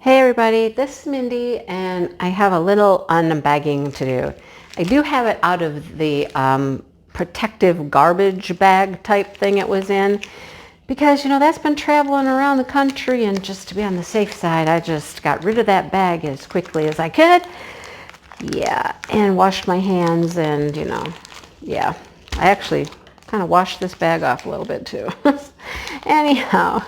Hey everybody, this is Mindy and I have a little unbagging to do. I do have it out of the protective garbage bag type thing it was in because, you know, that's been traveling around the country, and just to be on the safe side, I just got rid of that bag as quickly as I could. Yeah, and washed my hands and, you know, yeah. I actually kind of washed this bag off a little bit too. Anyhow,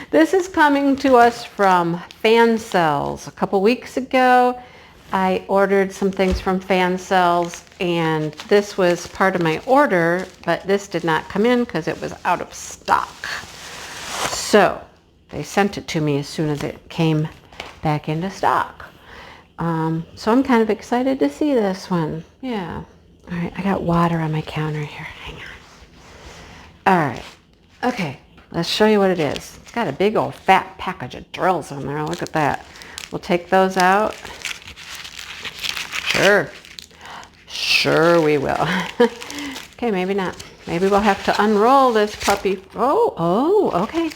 this is coming to us from Fansells. A couple weeks ago, I ordered some things from Fansells, and this was part of my order, but this did not come in because it was out of stock. So they sent it to me as soon as it came back into stock. So I'm kind of excited to see this one. Yeah. All right, I got water on my counter here. Hang on. All right. Okay, let's show you what it is. It's got a big old fat package of drills in there. Look at that. We'll take those out. Sure we will. Okay, maybe not. Maybe we'll have to unroll this puppy. Oh, okay.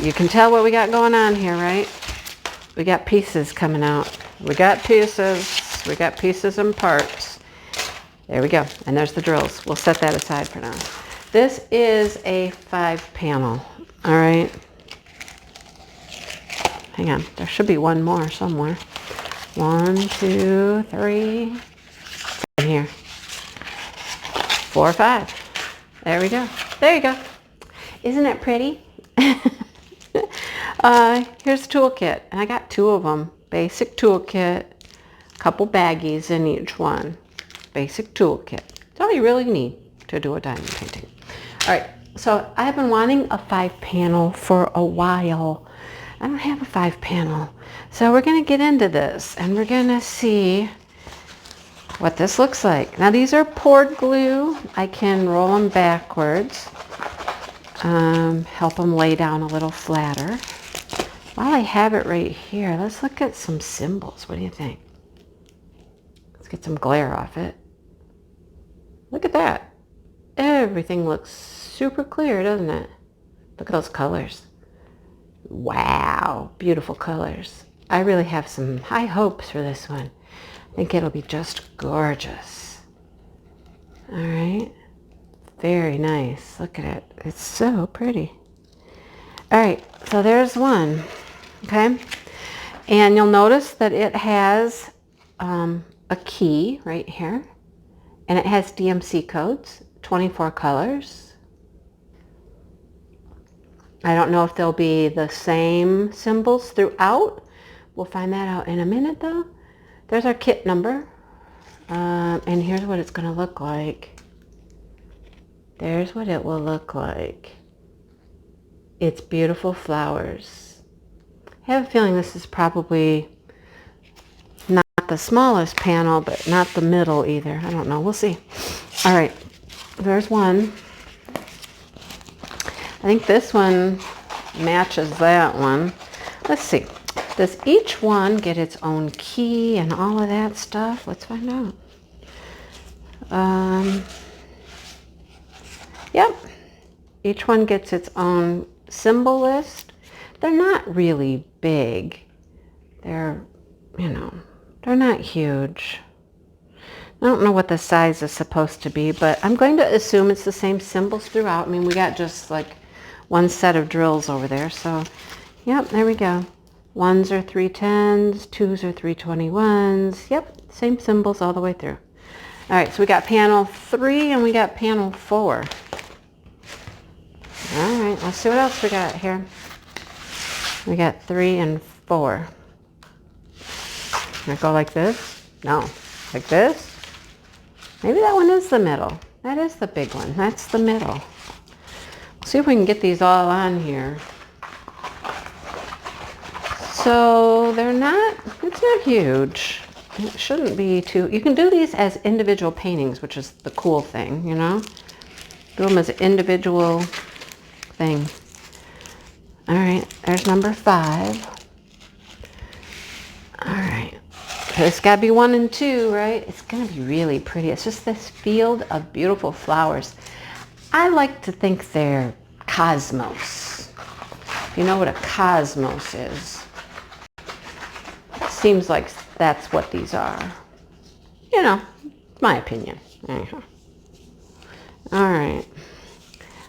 You can tell what we got going on here, right? We got pieces coming out. We got pieces and parts. There we go. And there's the drills. We'll set that aside for now. This is a 5-panel. All right. Hang on. There should be one more somewhere. 1, 2, 3. In here. 4, 5. There we go. There you go. Isn't it pretty? Here's the toolkit, and I got 2 of them. Basic toolkit, a couple baggies in each one. Basic toolkit. That's all you really need to do a diamond painting. All right, so I've been wanting a 5-panel for a while. I don't have a 5-panel. So we're going to get into this, and we're going to see what this looks like. Now these are poured glue. I can roll them backwards. Help them lay down a little flatter. While I have it right here, let's look at some symbols. What do you think? Let's get some glare off it. Look at that. Everything looks super clear, doesn't it? Look at those colors. Wow, beautiful colors. I really have some high hopes for this one. I think it'll be just gorgeous. All right. Very nice. Look at it. It's so pretty. All right, so there's one. Okay. And you'll notice that it has a key right here. And it has DMC codes, 24 colors. I don't know if they'll be the same symbols throughout. We'll find that out in a minute though. There's our kit number. And here's what it's going to look like. There's what it will look like. It's beautiful flowers. I have a feeling this is probably not the smallest panel, but not the middle either. I don't know. We'll see. All right. There's one. I think this one matches that one. Let's see. Does each one get its own key and all of that stuff? Let's find out. Yep. Each one gets its own symbol list. They're not really big. They're, you know, they're not huge. I don't know what the size is supposed to be, but I'm going to assume it's the same symbols throughout. I mean, we got just like one set of drills over there. So, yep, there we go. 1s are 310s, 2s are 321s. Yep, same symbols all the way through. All right, so we got panel 3 and we got panel 4. All right, let's see what else we got here. We got 3 and 4. Can I go like this? No. Like this? Maybe that one is the middle. That is the big one. That's the middle. See if we can get these all on here. So they're not, it's not huge. It shouldn't be too, you can do these as individual paintings, which is the cool thing, you know? Do them as individual thing. All right, there's number 5. All right, it's got to be 1 and 2, right? It's going to be really pretty. It's just this field of beautiful flowers. I like to think they're cosmos. If you know what a cosmos is, it seems like that's what these are. You know, my opinion. Anyhow. All right.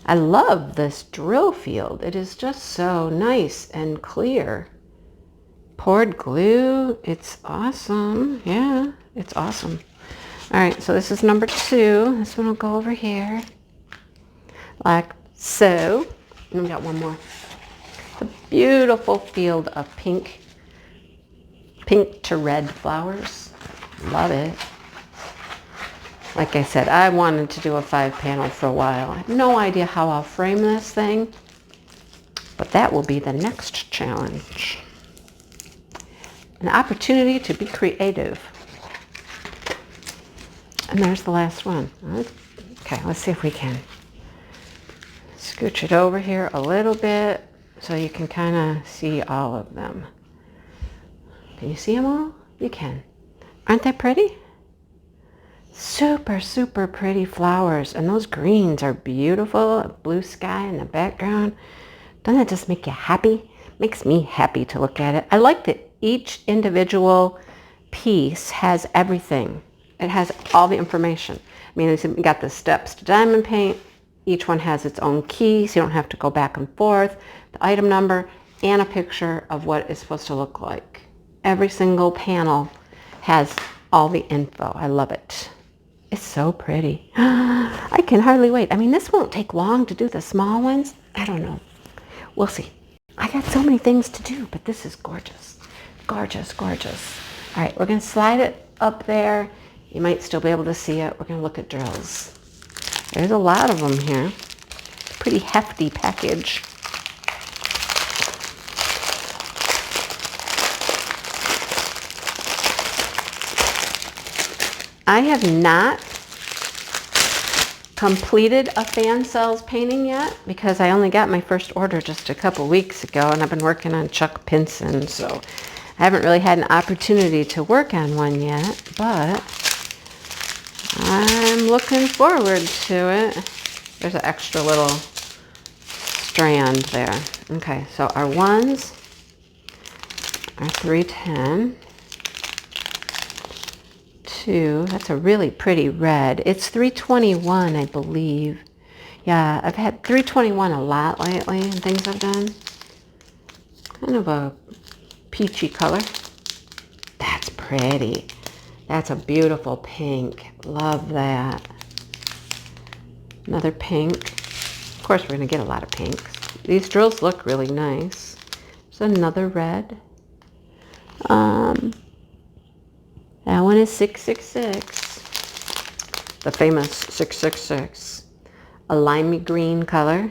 I love this drill field. It is just so nice and clear. Poured glue. It's awesome. Yeah, it's awesome. All right, so this is number 2. This one will go over here. Like so. And we got one more. It's a beautiful field of pink to red flowers. Love it. Like I said, I wanted to do a 5-panel for a while. I have no idea how I'll frame this thing, but that will be the next challenge. An opportunity to be creative. And there's the last one. Okay, let's see if we can scooch it over here a little bit so you can kind of see all of them. Can you see them all? You can. Aren't they pretty? Super, super pretty flowers. And those greens are beautiful. Blue sky in the background. Doesn't that just make you happy? Makes me happy to look at it. I like that each individual piece has everything. It has all the information. I mean, it's got the steps to diamond paint. Each one has its own key, so you don't have to go back and forth. The item number and a picture of what it's supposed to look like. Every single panel has all the info. I love it. It's so pretty. I can hardly wait. I mean, this won't take long to do the small ones. I don't know. We'll see. I got so many things to do, but this is gorgeous. Gorgeous, gorgeous. All right, we're going to slide it up there. You might still be able to see it. We're going to look at drills. There's a lot of them here. Pretty hefty package. I have not completed a Fansells painting yet because I only got my first order just a couple weeks ago, and I've been working on Chuck Pinson, so I haven't really had an opportunity to work on one yet, but I'm looking forward to it. There's an extra little strand there. Okay, so our ones are 310. 2, that's a really pretty red. It's 321, I believe. Yeah, I've had 321 a lot lately in things I've done. Kind of a peachy color. That's pretty. That's a beautiful pink. Love that. Another pink. Of course, we're going to get a lot of pinks. These drills look really nice. There's another red. That one is 666. The famous 666. A limey green color.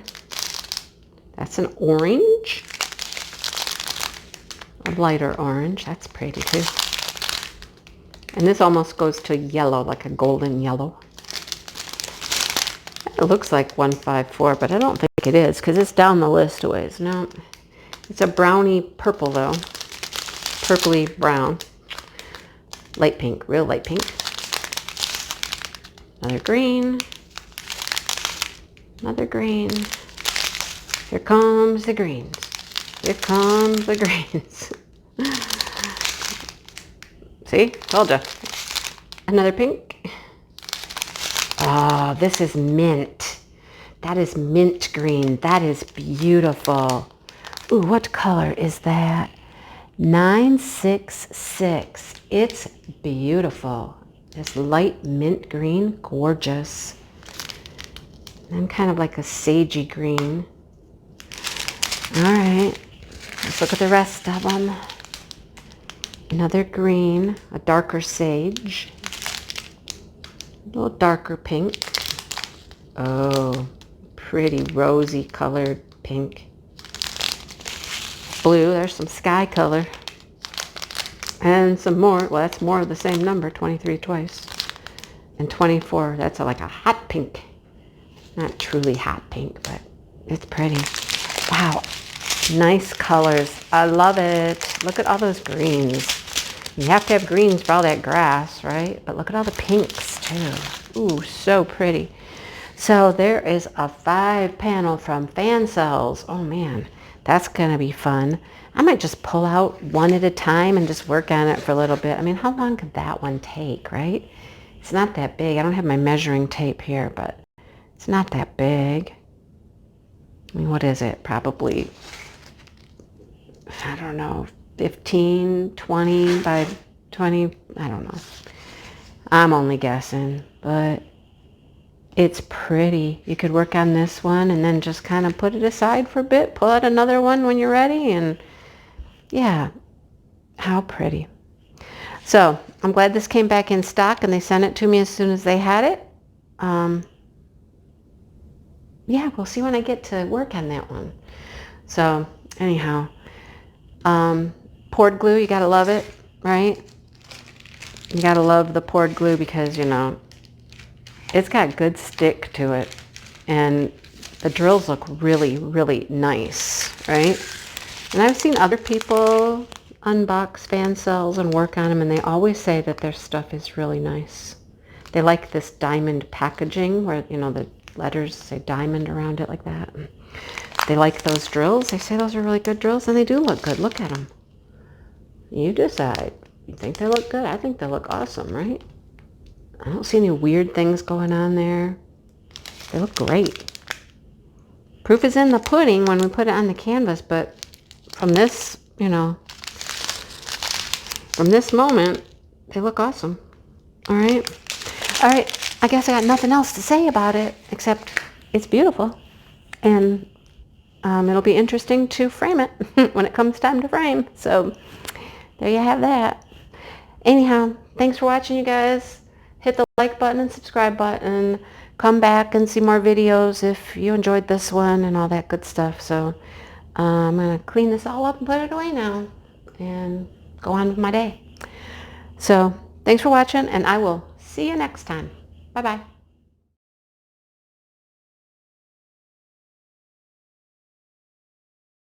That's an orange. A lighter orange. That's pretty too. And this almost goes to yellow, like a golden yellow. It looks like 154, but I don't think it is because it's down the list a ways. No, it's a browny purple though. Purpley brown. Light pink, real light pink. Another green. Another green. Here comes the greens. Here comes the greens. See? Told you. Another pink. Oh, this is mint. That is mint green. That is beautiful. Ooh, what color is that? 966. It's beautiful. This light mint green, gorgeous. And kind of like a sagey green. All right, let's look at the rest of them. Another green, a darker sage. A little darker pink. Oh, pretty rosy colored pink. Blue, there's some sky color. And some more, well, that's more of the same number, 23 twice. And 24, that's like a hot pink. Not truly hot pink, but it's pretty. Wow, nice colors. I love it. Look at all those greens. You have to have greens for all that grass, right? But look at all the pinks too. Ooh, so pretty. So there is a 5-panel from Fansells. Oh man, That's gonna be fun. I might just pull out one at a time and just work on it for a little bit. I mean, how long could that one take, right? It's not that big. I don't have my measuring tape here, but it's not that big. I mean, what is it? Probably, I don't know, 15, 20 by 20. I don't know. I'm only guessing, but it's pretty. You could work on this one and then just kind of put it aside for a bit. Pull out another one when you're ready. And yeah, how pretty. So I'm glad this came back in stock and they sent it to me as soon as they had it. Yeah, we'll see when I get to work on that one. So anyhow, poured glue, you gotta love it, right? You gotta love the poured glue because, you know, it's got good stick to it. And the drills look really, really nice, right? And I've seen other people unbox Fansells and work on them, and they always say that their stuff is really nice. They like this diamond packaging where, you know, the letters say diamond around it like that. They like those drills. They say those are really good drills, and they do look good. Look at them. You decide. You think they look good? I think they look awesome, right? I don't see any weird things going on there. They look great. Proof is in the pudding when we put it on the canvas, but from this, you know, from this moment, they look awesome. All right. All right. I guess I got nothing else to say about it except it's beautiful. And it'll be interesting to frame it when it comes time to frame. So there you have that. Anyhow, thanks for watching, you guys. Hit the like button and subscribe button. Come back and see more videos if you enjoyed this one and all that good stuff. So I'm going to clean this all up and put it away now and go on with my day. So thanks for watching, and I will see you next time. Bye-bye.